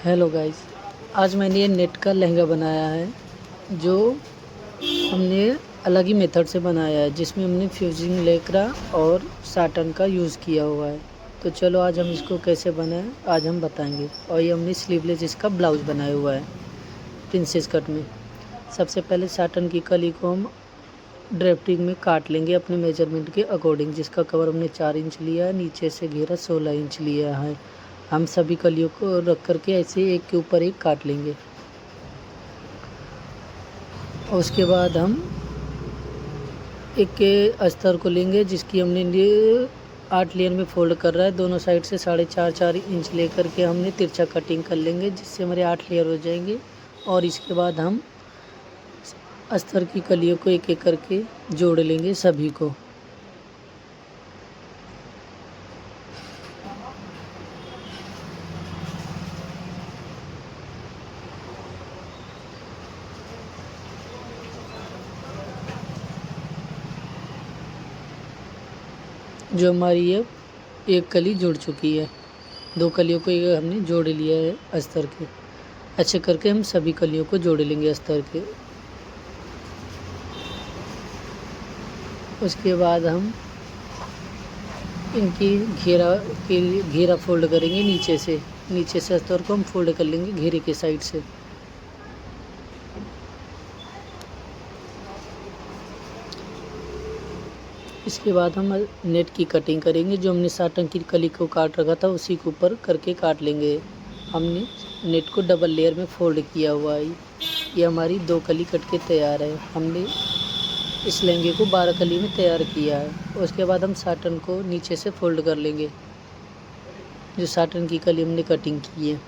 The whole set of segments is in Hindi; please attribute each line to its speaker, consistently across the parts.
Speaker 1: हेलो गाइस, आज मैंने ये नेट का लहंगा बनाया है जो हमने अलग ही मेथड से बनाया है, जिसमें हमने फ्यूजिंग लेकरा और साटन का यूज़ किया हुआ है। तो चलो आज हम इसको कैसे बनाएं आज हम बताएंगे। और ये हमने स्लीवलेस इसका ब्लाउज़ बनाया हुआ है प्रिंसेस कट में। सबसे पहले साटन की कली को हम ड्राफ्टिंग में काट लेंगे अपने मेजरमेंट के अकॉर्डिंग, जिसका कवर हमने 4 इंच लिया है, नीचे से घेरा 16 इंच लिया है। हम सभी कलियों को रख करके ऐसे एक के ऊपर एक काट लेंगे। और उसके बाद हम एक के अस्तर को लेंगे, जिसकी हमने लिए 8 लेयर में फोल्ड कर रहा है। दोनों साइड से 4.5 इंच लेकर के हमने तिरछा कटिंग कर लेंगे, जिससे हमारे 8 लेयर हो जाएंगे। और इसके बाद हम अस्तर की कलियों को एक एक करके जोड़ लेंगे सभी को। जो हमारी ये एक कली जुड़ चुकी है, 2 कलियों को ये हमने जोड़ लिया है अस्तर के। अच्छे करके हम सभी कलियों को जोड़ लेंगे अस्तर के। उसके बाद हम इनकी घेरा फोल्ड करेंगे नीचे से अस्तर को हम फोल्ड कर लेंगे घेरे के साइड से। इसके बाद हम नेट की कटिंग करेंगे। जो हमने साटन की कली को काट रखा था उसी के ऊपर करके काट लेंगे। हमने नेट को डबल लेयर में फोल्ड किया हुआ है। ये हमारी 2 कली कट के तैयार है। हमने इस लहंगे को 12 कली में तैयार किया है। उसके बाद हम साटन को नीचे से फोल्ड कर लेंगे, जो साटन की कली हमने कटिंग की है।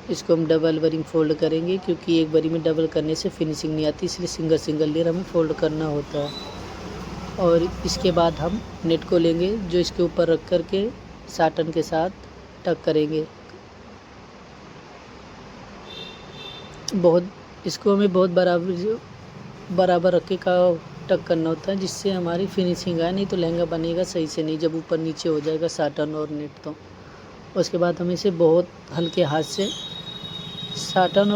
Speaker 1: इसको हम डबल बरी में फोल्ड करेंगे, क्योंकि एक बरी में डबल करने से फिनिशिंग नहीं आती, इसलिए सिंगल सिंगल लेयर हमें फोल्ड करना होता है। और इसके बाद हम नेट को लेंगे, जो इसके ऊपर रख कर के साटन के साथ टक करेंगे। इसको हमें बहुत बराबर रख के का टक करना होता है, जिससे हमारी फिनिशिंग आए। नहीं तो लहंगा बनेगा सही से नहीं, जब ऊपर नीचे हो जाएगा साटन और नेट तो। उसके बाद हमें इसे बहुत हल्के हाथ से साटन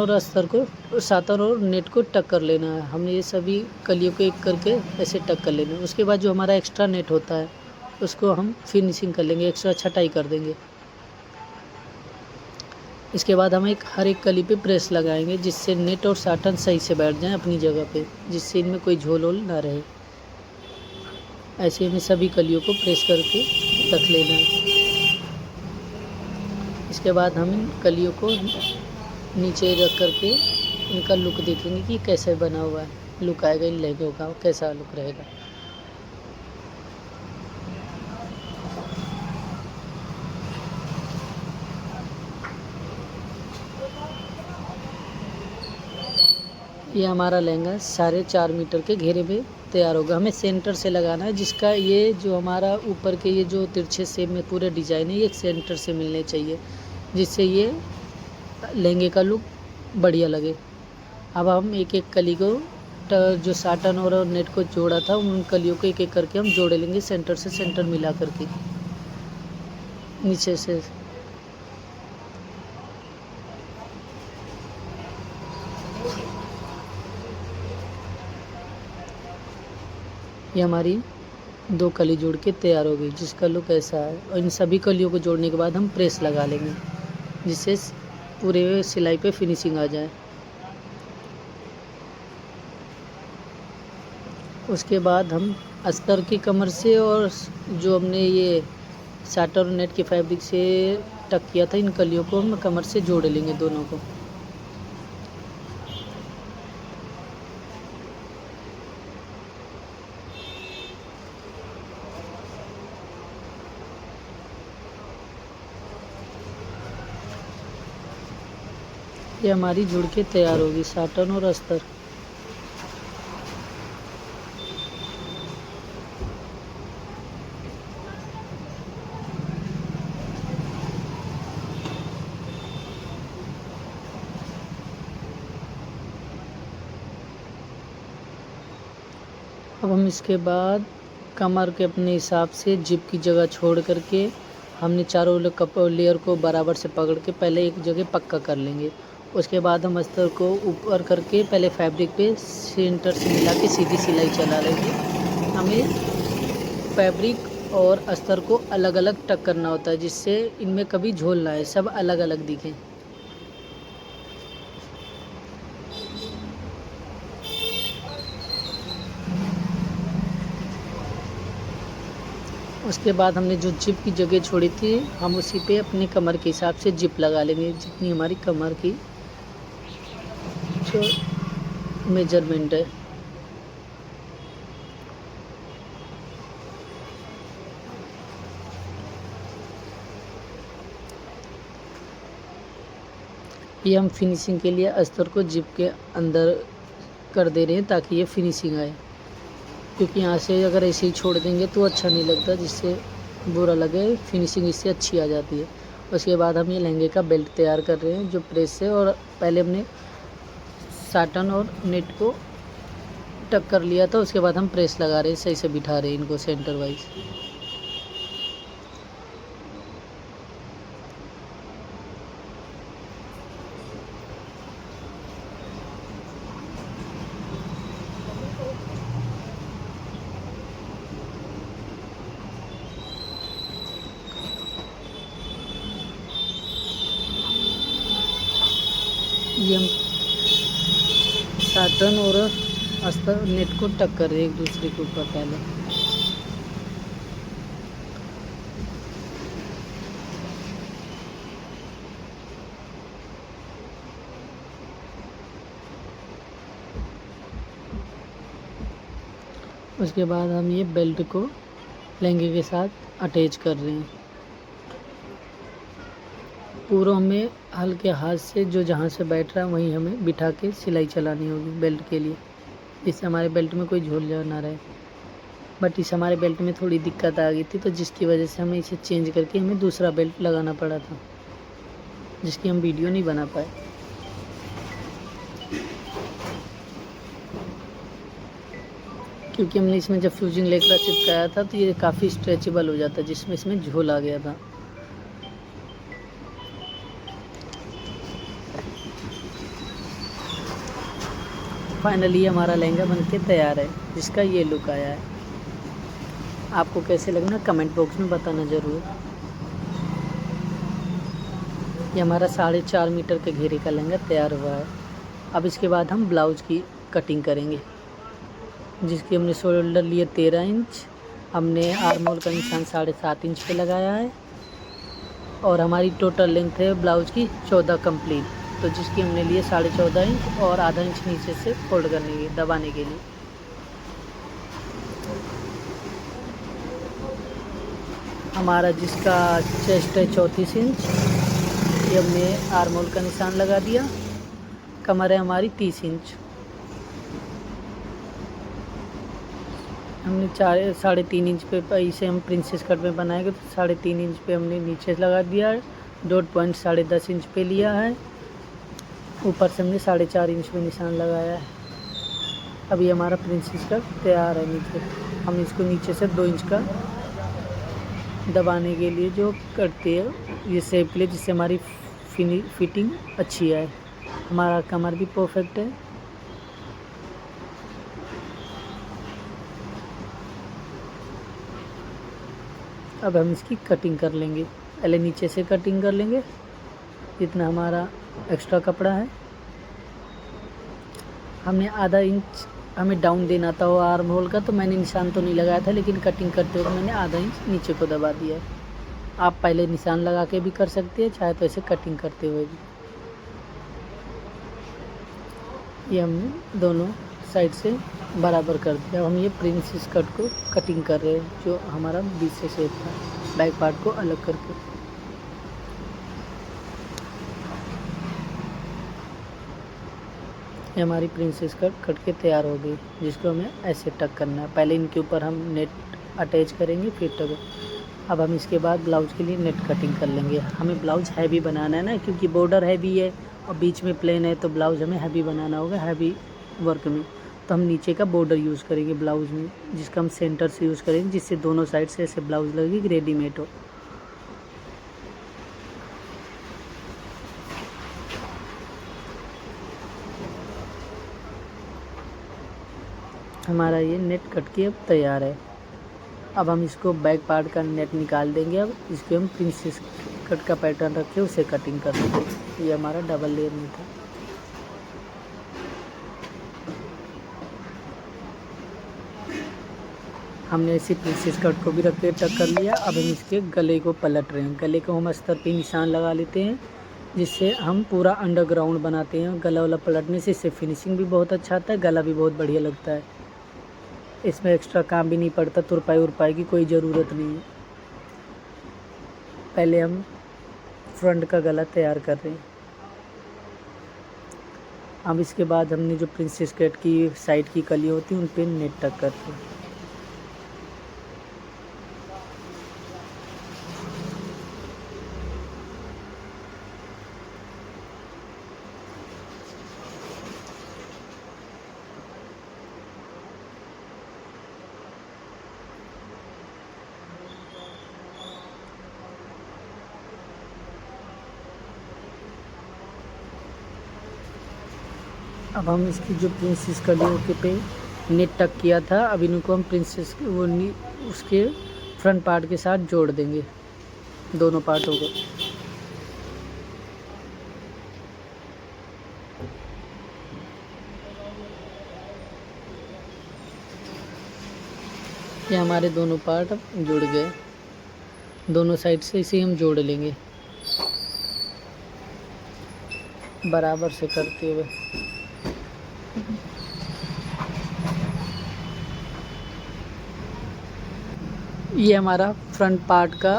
Speaker 1: और नेट को टक कर लेना है। हमने ये सभी कलियों को एक करके ऐसे टक कर लेना है। उसके बाद जो हमारा एक्स्ट्रा नेट होता है उसको हम फिनिशिंग कर लेंगे, एक्स्ट्रा छटाई कर देंगे। इसके बाद हम हर एक कली पे प्रेस लगाएंगे, जिससे नेट और साटन सही से बैठ जाएं अपनी जगह पे, जिससे इनमें कोई झोल वोल ना रहे। ऐसे हमें सभी कलियों को प्रेस करके रख लेना है। इसके बाद हम इन कलियों को नीचे रख करके इनका लुक देखेंगे कि कैसे बना हुआ है। लुक आएगा इन लहंगों का, कैसा लुक रहेगा। ये हमारा लहंगा 4.5 मीटर के घेरे में तैयार होगा। हमें सेंटर से लगाना है, जिसका ये जो हमारा ऊपर के ये जो तिरछे सेप में पूरे डिजाइन है, ये सेंटर से मिलने चाहिए, जिससे ये लहंगे का लुक बढ़िया लगे। अब हम एक एक कली को जो साटन और नेट को जोड़ा था उन कलियों को एक एक करके हम जोड़ लेंगे, सेंटर से सेंटर मिला करके नीचे से। ये हमारी 2 कली जोड़ के तैयार हो गई, जिसका लुक ऐसा है। और इन सभी कलियों को जोड़ने के बाद हम प्रेस लगा लेंगे, जिससे पूरे सिलाई पे फिनिशिंग आ जाए। उसके बाद हम अस्तर की कमर से और जो हमने ये साटन और नेट के फैब्रिक से टक किया था, इन कलियों को हम कमर से जोड़ लेंगे दोनों को। ये हमारी जुड़ के तैयार होगी साटन और अस्तर। अब हम इसके बाद कमर के अपने हिसाब से जिप की जगह छोड़ करके हमने चारों लेयर को बराबर से पकड़ के पहले एक जगह पक्का कर लेंगे। उसके बाद हम अस्तर को ऊपर करके पहले फैब्रिक पे सेंटर से मिला के सीधी सिलाई चला लेंगे। हमें फैब्रिक और अस्तर को अलग अलग टक करना होता है, जिससे इनमें कभी झोल ना आए, सब अलग अलग दिखें। उसके बाद हमने जो जिप की जगह छोड़ी थी, हम उसी पे अपने कमर के हिसाब से जिप लगा लेंगे, जितनी हमारी कमर की जो मेजरमेंट है। ये हम फिनिशिंग के लिए अस्तर को जिप के अंदर कर दे रहे हैं ताकि ये फिनिशिंग आए, क्योंकि यहाँ से अगर ऐसे ही छोड़ देंगे तो अच्छा नहीं लगता, जिससे बुरा लगे। फिनिशिंग इससे अच्छी आ जाती है। उसके बाद हम ये लहंगे का बेल्ट तैयार कर रहे हैं जो प्रेस से, और पहले हमने साटन और नेट को टक कर लिया था। उसके बाद हम प्रेस लगा रहे हैं, सही से बिठा रहे हैं इनको सेंटर वाइज। ये हम साटन और अस्तर नेट को टक कर रहे हैं एक दूसरे के ऊपर पहले। उसके बाद हम ये बेल्ट को लहंगे के साथ अटैच कर रहे हैं। पूरा हमें हल्के हाथ से जो जहाँ से बैठ रहा है वहीं हमें बिठा के सिलाई चलानी होगी बेल्ट के लिए, जिससे हमारे बेल्ट में कोई झोल ना रहे। बट इस हमारे बेल्ट में थोड़ी दिक्कत आ गई थी, तो जिसकी वजह से हमें इसे चेंज करके हमें दूसरा बेल्ट लगाना पड़ा था, जिसकी हम वीडियो नहीं बना पाए। क्योंकि हमने इसमें जब फ्यूजिंग लेकर चिपकाया था तो ये काफ़ी स्ट्रेचेबल हो जाता है, जिसमें इसमें झोल आ गया था। फाइनली हमारा लहंगा बनके तैयार है, जिसका ये लुक आया है। आपको कैसे लगना कमेंट बॉक्स में बताना ज़रूर। ये हमारा 4.5 मीटर के घेरे का लहंगा तैयार हुआ है। अब इसके बाद हम ब्लाउज़ की कटिंग करेंगे, जिसकी हमने शोल्डर लिए 13 इंच, हमने आर्म होल का निशान 7.5 इंच पे लगाया है, और हमारी टोटल लेंथ है ब्लाउज़ की 14 कंप्लीट, तो जिसकी हमने लिए 14.5 इंच और आधा इंच नीचे से फोल्ड करने के दबाने के लिए। हमारा जिसका चेस्ट है 34 इंच, ये हमने आर्म होल का निशान लगा दिया। कमर है हमारी 30 इंच, हमने 3.5 इंच पे, इसे हम प्रिंसेस कट में बनाएंगे तो 3.5 इंच पे हमने नीचे लगा दिया है। डॉट पॉइंट 10.5 इंच पे लिया है, ऊपर से हमने 4.5 इंच पे निशान लगाया है। अभी हमारा प्रिंसेस कट तैयार है। नीचे हम इसको नीचे से 2 इंच का दबाने के लिए जो करते हैं ये शेप के लिए, जिससे हमारी फिटिंग अच्छी आए। हमारा कमर भी परफेक्ट है। अब हम इसकी कटिंग कर लेंगे। पहले नीचे से कटिंग कर लेंगे, जितना हमारा एक्स्ट्रा कपड़ा है। हमने आधा इंच हमें डाउन देना था वो आर्म होल का, तो मैंने निशान तो नहीं लगाया था, लेकिन कटिंग करते हुए मैंने आधा इंच नीचे को दबा दिया है। आप पहले निशान लगा के भी कर सकते हैं, चाहे तो ऐसे कटिंग करते हुए भी। ये हमने दोनों साइड से बराबर कर दिया। अब हम ये प्रिंसेस कट को कटिंग कर रहे हैं, जो हमारा बीच से शेप था, बैक पार्ट को अलग करके। ये हमारी प्रिंसेस कट कट के तैयार हो गई, जिसको हमें ऐसे टक करना है। पहले इनके ऊपर हम नेट अटैच करेंगे, फिर टक। अब हम इसके बाद ब्लाउज़ के लिए नेट कटिंग कर लेंगे। हमें ब्लाउज़ हैवी बनाना है ना, क्योंकि बॉर्डर हैवी है और बीच में प्लेन है, तो ब्लाउज़ हमें हैवी बनाना होगा, हैवी वर्क में। तो हम नीचे का बॉर्डर यूज़ करेंगे ब्लाउज़ में, जिसका हम सेंटर से यूज़ करेंगे, जिससे दोनों साइड से ऐसे ब्लाउज़ लगेगी रेडीमेड हो। हमारा ये नेट कट के अब तैयार है। अब हम इसको बैक पार्ट का नेट निकाल देंगे। अब इसको हम प्रिंसेस कट का पैटर्न रख के उसे कटिंग कर देंगे। ये हमारा डबल लेयर में था। हमने इसी प्रिंसेस कट को भी रख के टक कर लिया। अब हम इसके गले को पलट रहे हैं। गले को हम अस्तर पे निशान लगा लेते हैं, जिससे हम पूरा अंडरग्राउंड बनाते हैं। गला वाला पलटने से इससे फिनिशिंग भी बहुत अच्छा आता है, गला भी बहुत बढ़िया लगता है। इसमें एक्स्ट्रा काम भी नहीं पड़ता, तुरपाई उरपाई की कोई ज़रूरत नहीं है। पहले हम फ्रंट का गला तैयार कर रहे हैं। अब इसके बाद हमने जो प्रिंसेस कट की साइड की कली होती है उन पे नेट टक करते हैं। अब हम इसकी जो प्रिंसेस कलियों के पे नेट टक किया था, अब इनको हम प्रिंसेस वो उसके फ्रंट पार्ट के साथ जोड़ देंगे, दोनों पार्टों को। ये हमारे दोनों पार्ट अब जुड़ गए। दोनों साइड से इसे हम जोड़ लेंगे बराबर से करते हुए। ये हमारा फ्रंट पार्ट का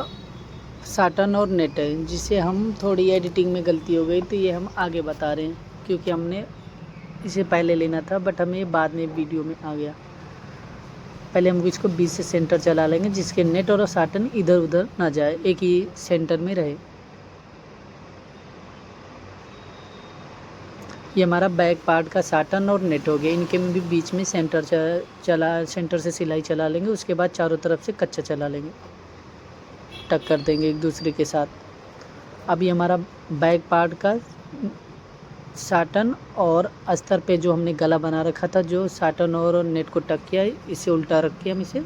Speaker 1: साटन और नेट है, जिसे हम थोड़ी एडिटिंग में गलती हो गई तो ये हम आगे बता रहे हैं, क्योंकि हमने इसे पहले लेना था बट हमें बाद में वीडियो में आ गया। पहले हम इसको बीच से सेंटर चला लेंगे, जिसके नेट और साटन इधर उधर ना जाए, एक ही सेंटर में रहे। ये हमारा बैक पार्ट का साटन और नेट हो गया। इनके में भी बीच में सेंटर सेंटर से सिलाई चला लेंगे। उसके बाद चारों तरफ से कच्चा चला लेंगे, टक कर देंगे एक दूसरे के साथ। अब ये हमारा बैक पार्ट का साटन और अस्तर पे जो हमने गला बना रखा था, जो साटन और नेट को टक किया है, इसे उल्टा रख के हम इसे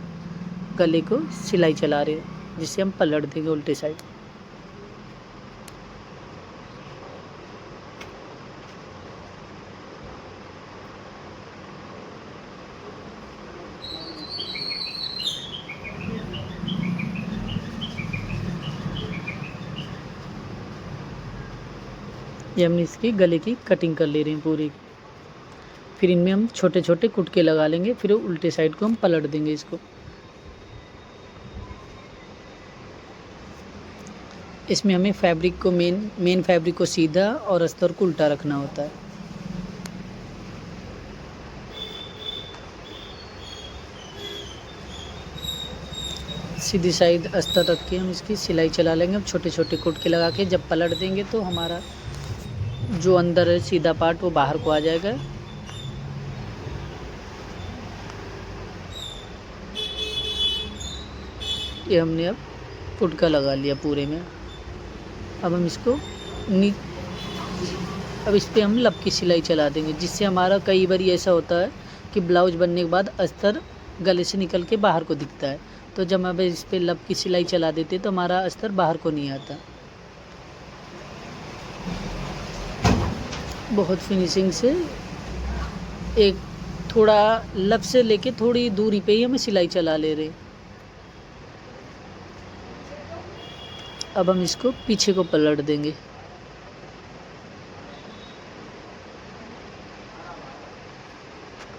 Speaker 1: गले को सिलाई चला रहे हैं, जिसे हम पलट देंगे उल्टे साइड। ये हमने इसकी गले की कटिंग कर ले रहे हैं पूरी। फिर इनमें हम छोटे छोटे कुटके लगा लेंगे, फिर उल्टे साइड को हम पलट देंगे इसको। इसमें हमें फैब्रिक को मेन फैब्रिक को सीधा और अस्तर को उल्टा रखना होता है। सीधी साइड अस्तर रख के हम इसकी सिलाई चला लेंगे। अब छोटे छोटे कुटके लगा के जब पलट देंगे तो हमारा जो अंदर है सीधा पार्ट वो बाहर को आ जाएगा। ये हमने अब कुटका लगा लिया पूरे में। अब हम इसको अब इस पर हम लब की सिलाई चला देंगे, जिससे हमारा कई बार ऐसा होता है कि ब्लाउज बनने के बाद अस्तर गले से निकल के बाहर को दिखता है। तो जब हम इस पर लब की सिलाई चला देते तो हमारा अस्तर बाहर को नहीं आता। बहुत फिनिशिंग से एक थोड़ा लब से लेके थोड़ी दूरी पे ही हम सिलाई चला ले रहे। अब हम इसको पीछे को पलट देंगे।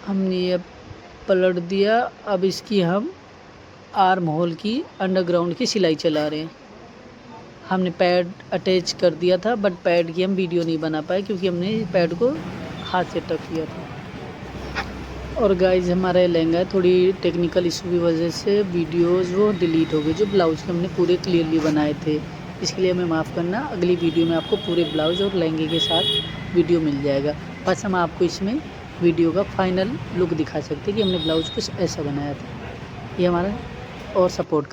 Speaker 1: हमने ये पलट दिया। अब इसकी हम आर्म होल की अंडरग्राउंड की सिलाई चला रहे हैं। हमने पैड अटैच कर दिया था, बट पैड की हम वीडियो नहीं बना पाए क्योंकि हमने पैड को हाथ से टक किया था। और गाइज हमारा लहंगा थोड़ी टेक्निकल इशू की वजह से वीडियोस वो डिलीट हो गए, जो ब्लाउज के हमने पूरे क्लियरली बनाए थे। इसके लिए हमें माफ़ करना। अगली वीडियो में आपको पूरे ब्लाउज और लहंगे के साथ वीडियो मिल जाएगा। बस हम आपको इसमें वीडियो का फाइनल लुक दिखा सकते हैं कि हमने ब्लाउज कुछ ऐसा बनाया था। ये हमारा और सपोर्ट